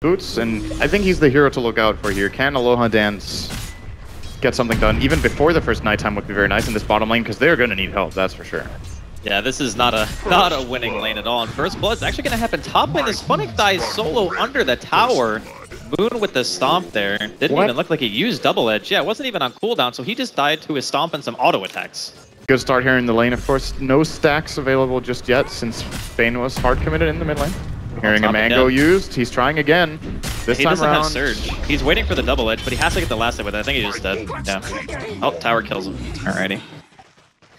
Boots, and I think he's the hero to look out for here. Can Aloha Dance get something done even before the first nighttime would be very nice in this bottom lane, because they're going to need help, that's for sure. Yeah, this is not a winning lane at all. And first blood's actually going to happen top lane. This Funnick dies solo under the tower. Moon with the stomp there. Didn't even look like he used double edge. Yeah, it wasn't even on cooldown, so he just died to his stomp and some auto attacks. Good start here in the lane, of course. No stacks available just yet since Bane was hard committed in the mid lane. Hearing a mango used, he's trying again. This time around. He doesn't have Surge. He's waiting for the double edge, but he has to get the last hit with it. I think he's just dead. Yeah. Oh, tower kills him. Alrighty.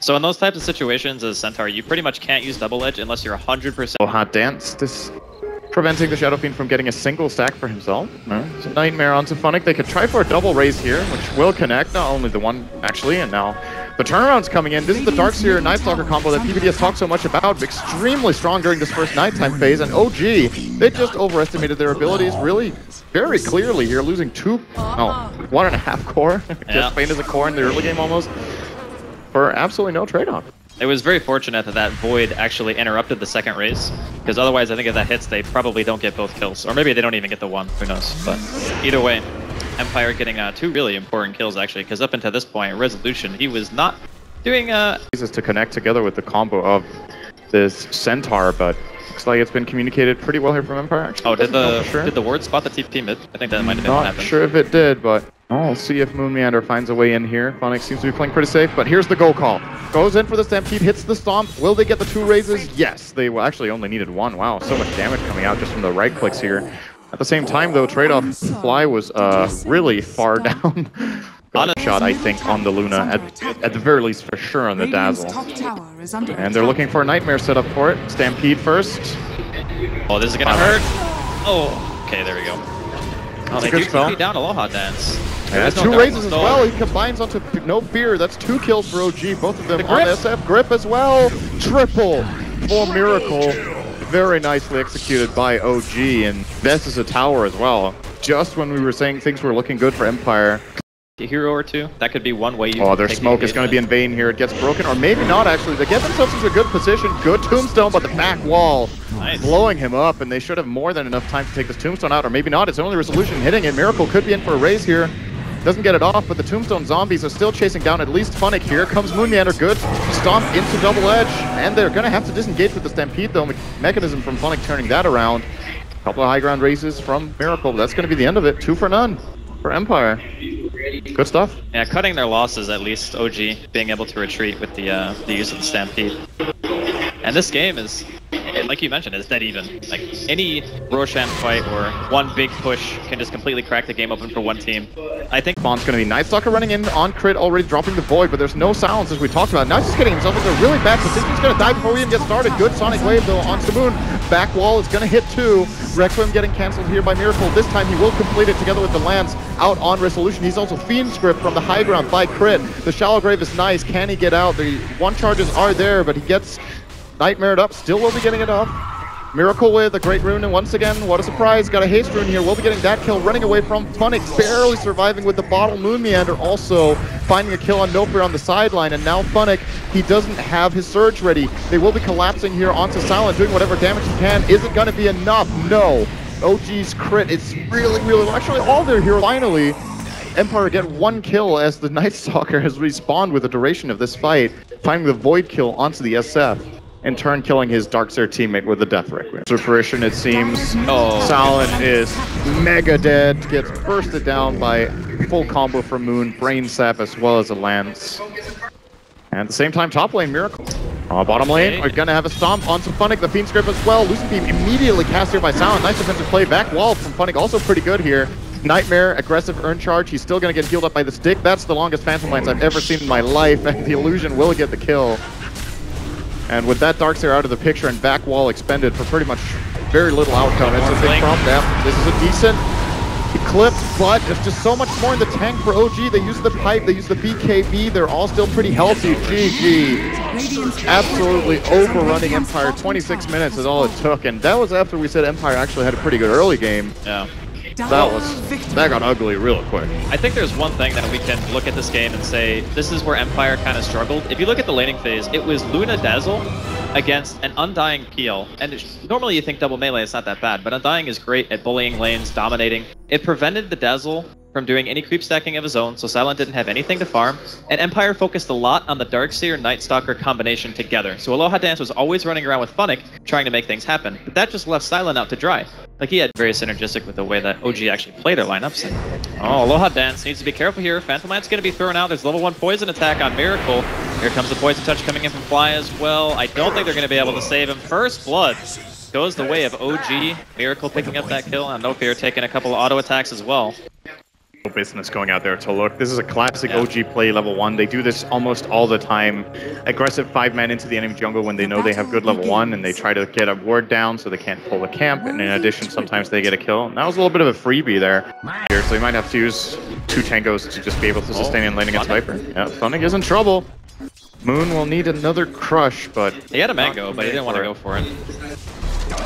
So in those types of situations as Centaur, you pretty much can't use double edge unless you're 100%. Oh, hot dance. This preventing the Shadow Fiend from getting a single stack for himself. It's a nightmare onto Funnick. They could try for a double raise here, which will connect. Not only the one, actually, and now the turnaround's coming in. This is the Darkseer Nightstalker combo that PBD has talked so much about. Extremely strong during this first nighttime phase, and OG, they just overestimated their abilities really very clearly here, losing 1.5 core. Just faint as a core in the early game almost, for absolutely no trade-off. It was very fortunate that that Void actually interrupted the second raise, because otherwise I think if that hits, they probably don't get both kills. Or maybe they don't even get the one, who knows. But either way, Empire getting two really important kills actually, because up until this point, Resolution, he was not doing to connect together with the combo of this Centaur, but looks like it's been communicated pretty well here from Empire actually. Oh, did the ward spot the TP mid? I think that might have been what happened. Not sure if it did, but I'll see if Moon Meander finds a way in here. Funnick seems to be playing pretty safe, but here's the go call. Goes in for the Stampede, hits the Stomp. Will they get the 2 raises? Yes, they actually only needed 1. Wow, so much damage coming out just from the right clicks here. At the same time, though, trade-off Fly was really far down. Got a shot, I think, on the Luna, at the very least, for sure, on the Dazzle. And they're looking for a Nightmare setup for it. Stampede first. Oh, this is gonna hurt. Oh, okay, there we go. Oh, they do TP down Aloha Dance. Yeah, 2 raises as well. He combines onto No Fear. That's 2 kills for OG. Both of them on SF. Grip as well. Triple for Miracle. Very nicely executed by OG. And this is a tower as well. Just when we were saying things were looking good for Empire. A hero or two. That could be one way you their smoke is going to be in vain here. It gets broken, or maybe not actually. They get themselves into a good position. Good tombstone, but the back wall blowing him up, and they should have more than enough time to take this tombstone out, or maybe not. It's only Resolution hitting it. Miracle could be in for a raise here. Doesn't get it off, but the tombstone zombies are still chasing down at least Funnick. Here comes Moon Meander. Good stomp into double edge, and they're going to have to disengage with the Stampede, though. Mechanism from Funnick turning that around. A couple of high ground raises from Miracle. That's going to be the end of it. 2 for none for Empire. Good stuff. Yeah, cutting their losses at least. OG being able to retreat with the use of the Stampede. And this game is, like you mentioned, is dead even. Like any Roshan fight or one big push can just completely crack the game open for one team. I think Bond's going to be Nightstalker running in on crit, already dropping the Void, but there's no silence as we talked about. Now he's just getting himself into a really bad position. He's going to die before we even get started. Good Sonic Wave though onto the Moon. Back wall is going to hit 2. Requiem getting cancelled here by Miracle. This time he will complete it together with the Lance out on Resolution. He's also Fiend Script from the high ground by crit. The Shallow Grave is nice. Can he get out? The 1 charges are there, but he gets Nightmared up. Still will be getting it off. Miracle with a great rune, and once again, what a surprise. Got a haste rune here. We'll be getting that kill, running away from Funnick, barely surviving with the bottle. Moon Meander also finding a kill on No Fear on the sideline, and now Funnick, he doesn't have his surge ready. They will be collapsing here onto Silent, doing whatever damage he can. Is it going to be enough? No. OG's crit, it's really, really low. Actually, all their heroes. Finally, Empire get 1 kill as the Nightstalker has respawned with the duration of this fight, finding the Void kill onto the SF. In turn, killing his Darkseer teammate with the Death Requiem. So fruition, it seems. Silent is mega dead, gets bursted down by full combo from Moon, Brain Sap, as well as a Lance. And at the same time, top lane, Miracle. Bottom lane, we're gonna have a stomp onto Funnick, the Fiend Script as well. Lucid Beam immediately cast here by Silent. Nice defensive play, back wall from Funnick, also pretty good here. Nightmare, aggressive earn charge. He's still gonna get healed up by the stick. That's the longest Phantom Lance I've ever seen in my life, and the Illusion will get the kill. And with that Darkseer out of the picture and back wall expended for pretty much very little outcome, it's a big problem. This is a decent clip, but there's just so much more in the tank for OG. They use the pipe, they use the BKB, they're all still pretty healthy. GG. Absolutely overrunning Empire. 26 minutes is all it took, and that was after we said Empire actually had a pretty good early game. Yeah. That got ugly real quick. I think there's one thing that we can look at this game and say, this is where Empire kind of struggled. If you look at the laning phase, it was Luna Dazzle against an Undying PL. And normally you think double melee is not that bad, but Undying is great at bullying lanes, dominating. It prevented the Dazzle from doing any creep stacking of his own, so Silent didn't have anything to farm, and Empire focused a lot on the Darkseer Night Stalker combination together. So Aloha Dance was always running around with Funnick, trying to make things happen, but that just left Silent out to dry. Like, he had very synergistic with the way that OG actually played their lineups. Oh, Aloha Dance needs to be careful here. Phantom Lance going to be thrown out. There's level 1 poison attack on Miracle. Here comes the poison touch coming in from Fly as well. I don't think they're going to be able to save him. First blood goes the way of OG. Miracle picking up that kill, and No Fear taking a couple of auto attacks as well. Business going out there to look. This is a classic OG play level 1. They do this almost all the time. Aggressive 5-man into the enemy jungle when they know they have good level 1, and they try to get a ward down so they can't pull a camp, and in addition sometimes they get a kill. And that was a little bit of a freebie there. So you might have to use 2 tangos to just be able to sustain and lane against Viper. Yeah, Funnick is in trouble. Moon will need another crush, but... He had a mango, but he didn't want to go for it.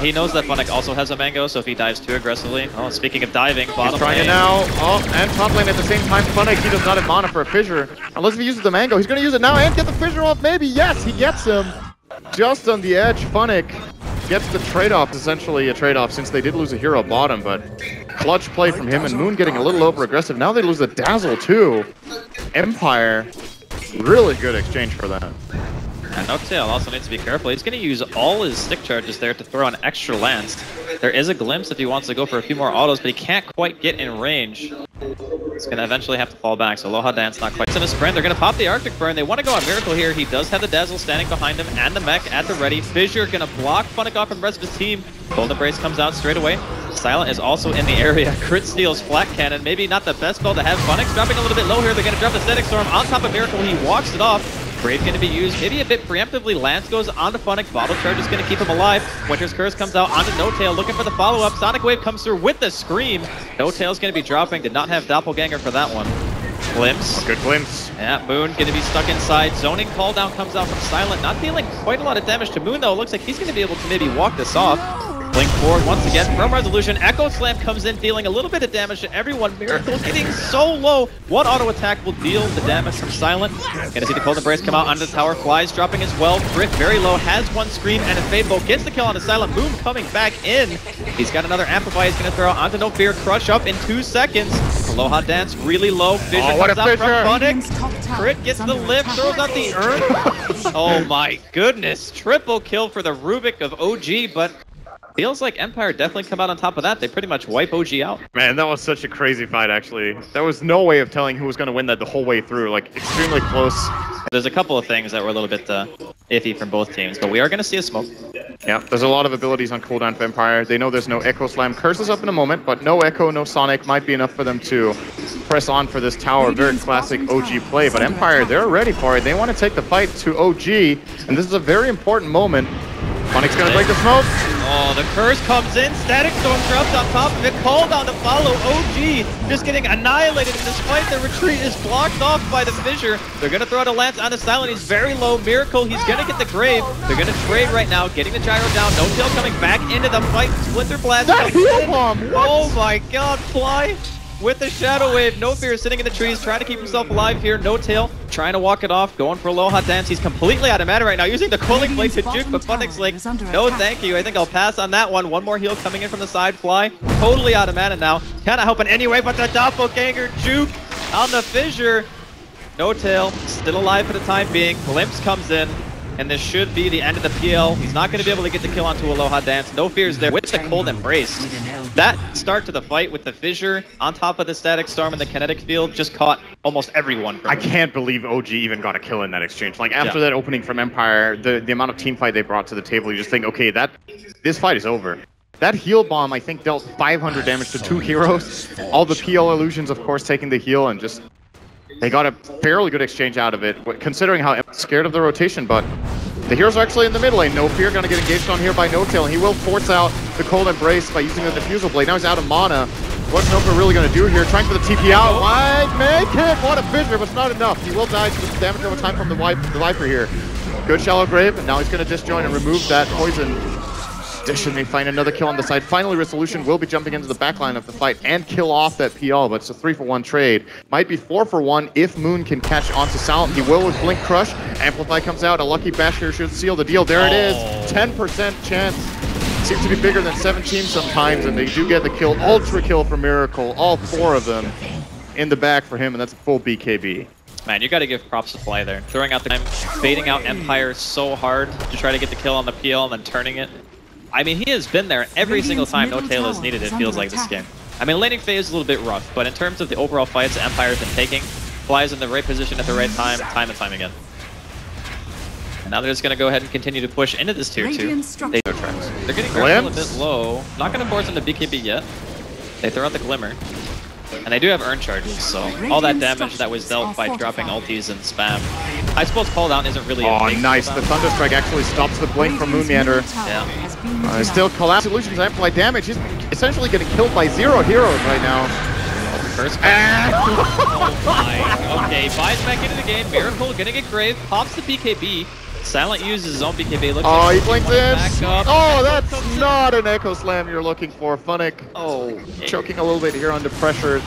He knows that Funnick also has a mango, so if he dives too aggressively... Oh, speaking of diving, bottom he's trying lane. it now. Oh, and top lane at the same time. Funnick, he does not have mana for a fissure. Unless he uses the mango. He's going to use it now and get the fissure off. Maybe, yes, he gets him. Just on the edge, Funnick gets the trade-off, essentially a trade-off, since they did lose a hero bottom, but clutch play from him, and Moon getting a little over-aggressive. Now they lose the Dazzle, too. Empire, really good exchange for that. And Noctail also needs to be careful. He's going to use all his stick charges there to throw an extra lance. There is a glimpse if he wants to go for a few more autos, but he can't quite get in range. He's going to eventually have to fall back, so Aloha Dance not quite in a sprint. They're going to pop the Arctic Burn. They want to go on Miracle here. He does have the Dazzle standing behind him and the mech at the ready. Fissure going to block Funnick off from the rest of his team. Golden Brace comes out straight away. Silent is also in the area. Crit steals Flat Cannon. Maybe not the best spell to have. Funnick's dropping a little bit low here. They're going to drop the Static Storm on top of Miracle. He walks it off. Brave going to be used, maybe a bit preemptively. Lance goes onto Funnick. Bottle Charge is going to keep him alive. Winter's Curse comes out onto No-Tail, looking for the follow-up. Sonic Wave comes through with the Scream. No-Tail's going to be dropping. Did not have Doppelganger for that one. Glimpse. Good glimpse. Yeah, Moon going to be stuck inside. Zoning Call Down comes out from Silent. Not dealing quite a lot of damage to Moon, though. Looks like he's going to be able to maybe walk this off. Blink forward once again from Resolution. Echo Slam comes in, dealing a little bit of damage to everyone. Miracle getting so low. One auto attack will deal the damage from Silent. Gonna see the Golden Brace come out onto the tower. Flies dropping as well. Crit very low, has one Scream and a Fade Bolt. Gets the kill on the Silent. Moon coming back in. He's got another Amplify he's gonna throw onto No Fear. Crush up in 2 seconds. Aloha Dance really low. Vision comes out from Funnick. Crit gets the lift, throws out the Urn. Oh my goodness. Triple kill for the Rubik of OG, but feels like Empire definitely come out on top of that. They pretty much wipe OG out. Man, that was such a crazy fight, actually. There was no way of telling who was going to win that the whole way through. Like, extremely close. There's a couple of things that were a little bit iffy from both teams, but we are going to see a smoke. Yeah, there's a lot of abilities on cooldown for Empire. They know there's no Echo Slam. Curses up in a moment, but no Echo, no Sonic might be enough for them to press on for this tower. Very classic OG play, but Empire, they're ready for it. They want to take the fight to OG, and this is a very important moment. Funnick's going to break the smoke. Oh, the curse comes in. Static Storm drops on top of it. Call down to follow. OG just getting annihilated in this fight. The retreat is blocked off by the Fissure. They're going to throw out a Lance onto Silent. He's very low. Miracle, he's going to get the Grave. They're going to trade right now, getting the Gyro down. No-Tail coming back into the fight. Splinter Blast. That heal bomb! What? Oh my god, Fly with the Shadow Wave. No Fear sitting in the trees, trying to keep himself alive here. No-Tail trying to walk it off, going for Aloha Dance. He's completely out of mana right now, using the Coiling Blade to juke, but Funnick's like, no thank you. I think I'll pass on that one. One more heal coming in from the side. Fly totally out of mana now. Kinda helping anyway, but the Doppelganger juke on the Fissure. No-Tail still alive for the time being. Glimpse comes in, and this should be the end of the PL. He's not going to be able to get the kill onto Aloha Dance. No Fear's there with the Cold Embrace. That start to the fight with the Fissure on top of the Static Storm and the Kinetic Field just caught almost everyone. I can't believe OG even got a kill in that exchange. Like, after that opening from Empire, the amount of team fight they brought to the table, you just think, okay, this fight is over. That heal bomb, I think, dealt 500 damage to 2 heroes. All the PL illusions, of course, taking the heal, and just... They got a fairly good exchange out of it, considering how scared of the rotation, but the heroes are actually in the mid lane. No Fear going to get engaged on here by No-Tail, and he will force out the Cold Embrace by using the Diffusal Blade. Now he's out of mana. What's No Fear really going to do here? Trying for the TP out. Might make it! What a Fissure, but it's not enough. He will die to the damage over time from the Viper here. Good Shallow Grave, and now he's going to disjoin and remove that poison. Should they find another kill on the side? Finally, Resolution will be jumping into the backline of the fight and kill off that PL, but it's a 3-for-1 trade. Might be 4-for-1 if Moon can catch onto Silent. He will with Blink Crush. Amplify comes out. A lucky bash here should seal the deal. There it is. 10% chance. Seems to be bigger than 17 sometimes, and they do get the kill. Ultra kill for Miracle. All 4 of them in the back for him, and that's a full BKB. Man, you got to give props to Fly there. Throwing out the time, baiting out Empire so hard to try to get the kill on the PL and then turning it. I mean, he has been there every single time N0tail has needed it, feels like, this game. I mean, laning phase is a little bit rough, but in terms of the overall fights Empire's been taking, Fly's in the right position at the right time and time again. And now they're just going to go ahead and continue to push into this tier 2. They're getting Grimble a bit low. Not going to force them to BKB yet. They throw out the Glimmer. And they do have Urn charges, so all that damage that was dealt by dropping ultis and spam. I suppose Call Down isn't really a big nice. The Thunderstrike actually stops the blink from Moon Meander. Yeah. Still Collapse Solutions amplify damage. He's essentially getting killed by 0 heroes right now. First oh my. Okay, buys back into the game. Miracle gonna get Grave, pops the BKB. Silent uses his own BKB. Looks like he blinks in. Oh, that's not an Echo Slam you're looking for. Funnick. Choking a little bit here under pressure.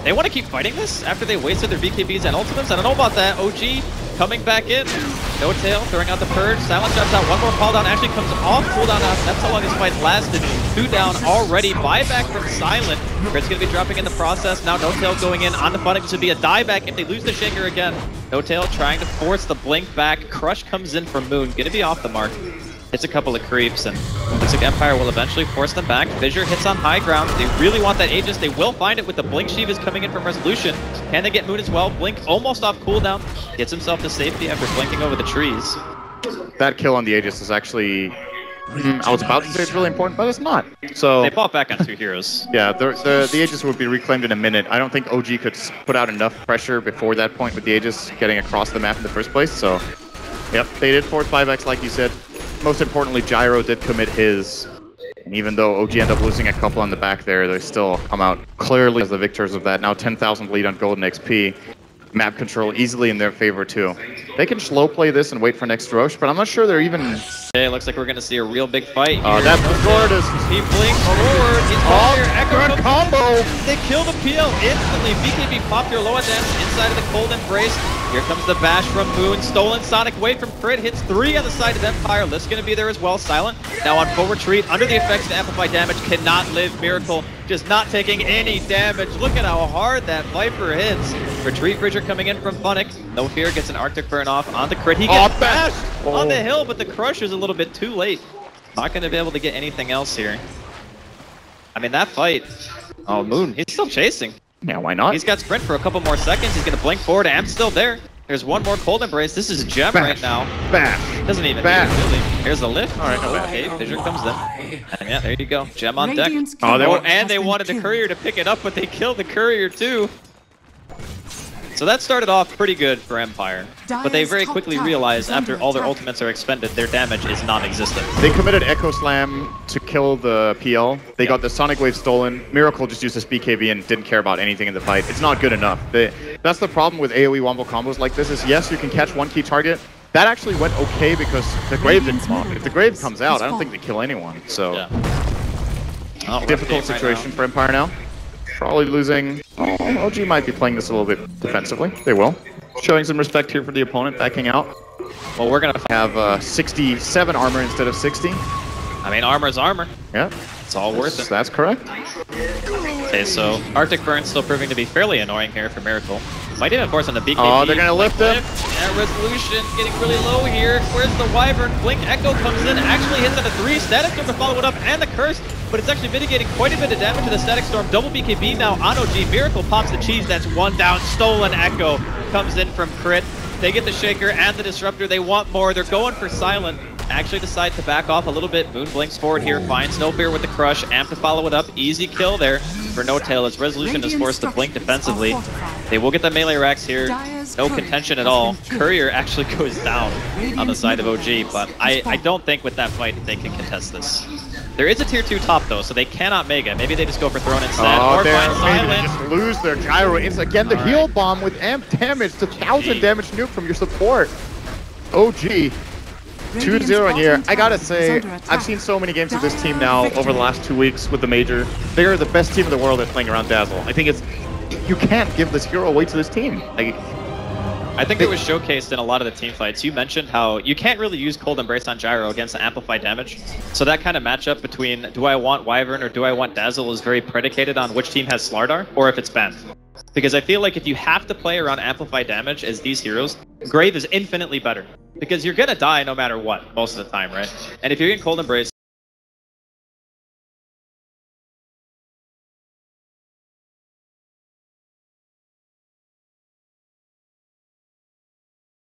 They want to keep fighting this after they wasted their BKBs and ultimates. I don't know about that. OG coming back in. N0tail throwing out the Purge. Silent drops out. One more call down. Actually comes off cooldown. That's how long this fight lasted. 2 down already. Buyback from Silent. Crit's going to be dropping in the process. Now N0tail going in on the Funnick. This would be a dieback if they lose the Shaker again. N0tail trying to force the blink back. Crush comes in from Moon. Going to be off the mark. Hits a couple of creeps, and looks like Empire will eventually force them back. Fissure hits on high ground. They really want that Aegis. They will find it with the Blink Sheev is coming in from Resolution. Can they get Moon as well? Blink almost off cooldown. Gets himself to safety after blinking over the trees. That kill on the Aegis is actually... I was about to say it's really important, but it's not. So they bought back on 2 heroes. Yeah, the Aegis would be reclaimed in a minute. I don't think OG could put out enough pressure before that point with the Aegis getting across the map in the first place. So, yep, they did force 5x like you said. Most importantly, Gyro did commit his. And even though OG ended up losing a couple on the back there, they still come out clearly as the victors of that. Now 10,000 lead on Golden XP. Map control easily in their favor too. They can slow play this and wait for next Roche, but I'm not sure they're even... Okay, looks like we're going to see a real big fight. That's the Gordas. He blinks forward. He's good combo. They kill the PL instantly. BKB popped their low damage inside of the Cold Embrace. Here comes the bash from Moon. Stolen Sonic Wave from Crit. Hits 3 on the side of Empire. Lift's going to be there as well. Silent now on full retreat. Under the effects of Amplify damage. Cannot live. Miracle just not taking any damage. Look at how hard that Viper hits. Retreat Bridger coming in from Funnick. No Fear gets an Arctic Burn off on the Crit. He gets bashed on the hill, but the Crush is a little bit too late. Not going to be able to get anything else here. I mean, that fight... Oh, Moon, he's still chasing. Yeah, why not? He's got sprint for a couple more seconds. He's going to blink forward. Am's still there. There's one more Cold Embrace. This is Gem right now. Bash. Doesn't even need it, really. Here's the lift. All right, okay, Fissure comes in. And yeah, there you go. Gem on deck. And they wanted the Courier to pick it up, but they killed the Courier too. So that started off pretty good for Empire, but they very quickly realized after all their ultimates are expended, their damage is non-existent. They committed Echo Slam to kill the PL. They got the Sonic Wave stolen. Miracle just used his BKB and didn't care about anything in the fight. It's not good enough. That's the problem with AoE wombo combos like this is, yes, you can catch one key target. That actually went okay because the Grave didn't come out. If the Grave comes out, I don't think they kill anyone. So, difficult situation for Empire now. Probably losing. Oh, OG might be playing this a little bit defensively. They will. Showing some respect here for the opponent, backing out. Well, we're going to have 67 armor instead of 60. I mean, armor's armor. Yeah. It's all worth it. That's correct. Okay, so Arctic Burn's still proving to be fairly annoying here for Miracle. Might even force on the BKB. Oh, they're going to lift him. And Resolution getting really low here. Where's the Wyvern? Blink Echo comes in, actually hits on a 3. Static Storm to follow it up, and the Curse. But it's actually mitigating quite a bit of damage to the Static Storm. Double BKB now on OG. Miracle pops the cheese. That's 1 down. Stolen Echo comes in from Crit. They get the Shaker and the Disruptor. They want more. They're going for Silent. Actually decide to back off a little bit. Moon blinks forward here. Finds No Fear with the Crush. Amp to follow it up. Easy kill there for N0tail as Resolution is forced to blink defensively. They will get the melee racks here. No contention at all. Courier actually goes down on the side of OG, but I don't think with that fight they can contest this. There is a tier 2 top though, so they cannot Mega. Maybe they just go for Throne instead. Or find Silent. They just lose their Gyro. It's again the heal bomb with amp damage. It's 1,000 damage nuke from your support. OG 2-0 in here. I gotta say, I've seen so many games of this team now over the last 2 weeks with the Major. They are the best team in the world at playing around Dazzle. I think you can't give this hero away to this team. I think it was showcased in a lot of the team fights. You mentioned how you can't really use Cold Embrace on Gyro against the amplified damage. So that kind of matchup between do I want Wyvern or do I want Dazzle is very predicated on which team has Slardar or if it's banned. Because I feel like if you have to play around amplified damage as these heroes, Grave is infinitely better. Because you're gonna die no matter what most of the time, right? And if you're in Cold Embrace,